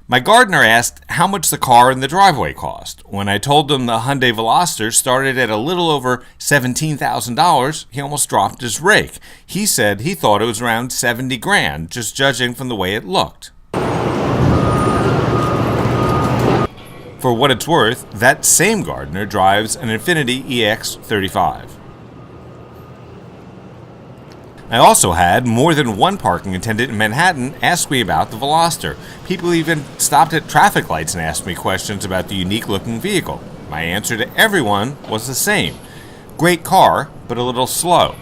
My gardener asked how much the car in the driveway cost. When I told him the Hyundai Veloster started at a little over $17,000, he almost dropped his rake. He said he thought it was around 70 grand, just judging from the way it looked. For what it's worth, that same gardener drives an Infiniti EX35. I also had more than one parking attendant in Manhattan ask me about the Veloster. People even stopped at traffic lights and asked me questions about the unique-looking vehicle. My answer to everyone was the same. Great car, but a little slow.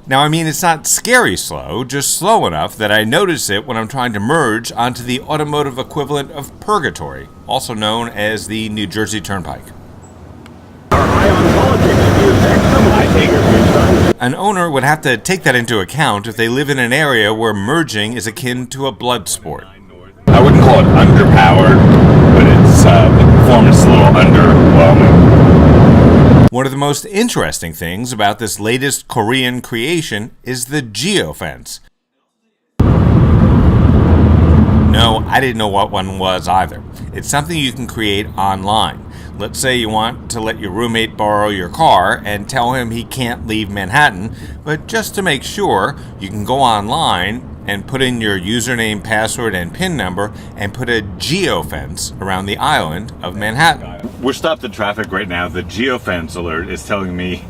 Now, I mean, it's not scary slow, just slow enough that I notice it when I'm trying to merge onto the automotive equivalent of purgatory, also known as the New Jersey Turnpike. An owner would have to take that into account if they live in an area where merging is akin to a blood sport. I wouldn't call it underpowered, but it's the performance is a little underwhelming. One of the most interesting things about this latest Korean creation is the Geo-Fence. No, I didn't know what one was either. It's something you can create online. Let's say you want to let your roommate borrow your car and tell him he can't leave Manhattan, but just to make sure, you can go online and put in your username, password, and PIN number and put a Geo-Fence around the island of Manhattan. We're stopped in traffic right now. The Geo-Fence alert is telling me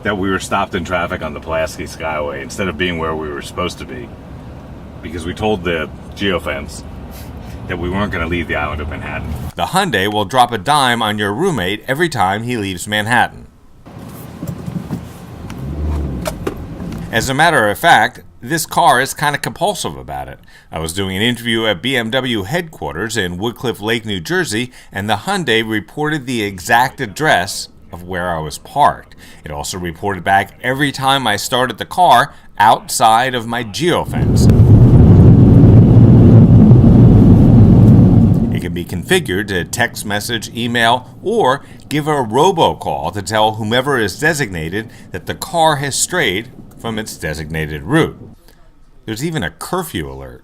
that we were stopped in traffic on the Pulaski Skyway instead of being where we were supposed to be, because we told the Geo-Fence that we weren't going to leave the island of Manhattan. The Hyundai will drop a dime on your roommate every time he leaves Manhattan. As a matter of fact, this car is kind of compulsive about it. I was doing an interview at BMW headquarters in Woodcliff Lake, New Jersey, and the Hyundai reported the exact address of where I was parked. It also reported back every time I started the car outside of my Geo-Fence. It can be configured to text message, email, or give a robocall to tell whomever is designated that the car has strayed from its designated route. There's even a curfew alert.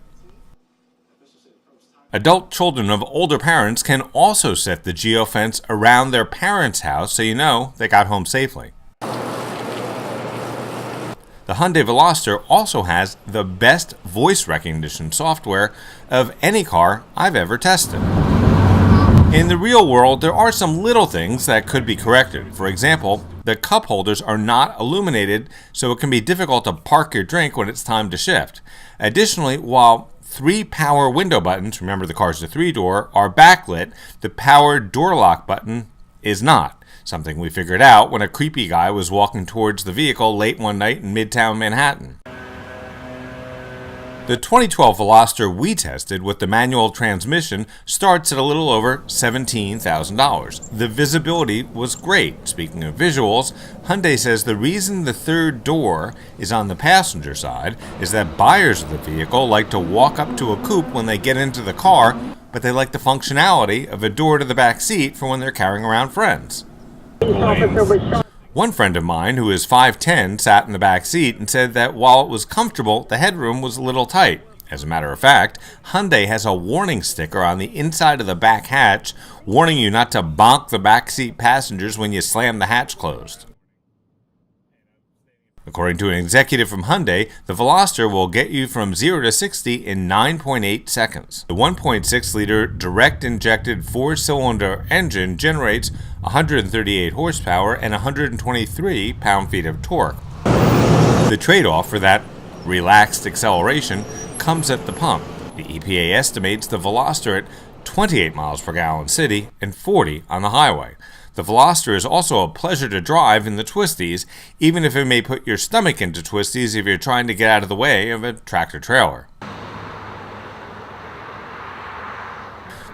Adult children of older parents can also set the Geo-Fence around their parents' house so you know they got home safely. The Hyundai Veloster also has the best voice recognition software of any car I've ever tested. In the real world, there are some little things that could be corrected. For example, the cup holders are not illuminated, so it can be difficult to park your drink when it's time to shift. Additionally, while 3 power window buttons, remember the car's a 3-door, are backlit, the power door lock button is not. Something we figured out when a creepy guy was walking towards the vehicle late one night in Midtown Manhattan. The 2012 Veloster we tested with the manual transmission starts at a little over $17,000. The visibility was great. Speaking of visuals, Hyundai says the reason the third door is on the passenger side is that buyers of the vehicle like to walk up to a coupe when they get into the car, but they like the functionality of a door to the back seat for when they're carrying around friends. One friend of mine, who is 5'10", sat in the back seat and said that while it was comfortable, the headroom was a little tight. As a matter of fact, Hyundai has a warning sticker on the inside of the back hatch warning you not to bonk the backseat passengers when you slam the hatch closed. According to an executive from Hyundai, the Veloster will get you from 0 to 60 in 9.8 seconds. The 1.6-liter direct-injected 4-cylinder engine generates 138 horsepower and 123 pound-feet of torque. The trade-off for that relaxed acceleration comes at the pump. The EPA estimates the Veloster at 28 miles per gallon city and 40 on the highway. The Veloster is also a pleasure to drive in the twisties, even if it may put your stomach into twisties if you're trying to get out of the way of a tractor-trailer.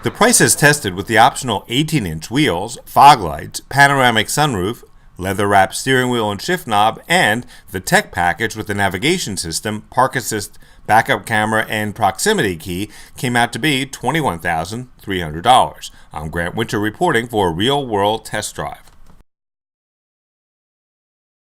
The price is tested with the optional 18-inch wheels, fog lights, panoramic sunroof, leather-wrapped steering wheel and shift knob, and the tech package with the navigation system, park assist, backup camera, and proximity key came out to be $21,300. I'm Grant Winter reporting for a Real World Test Drive.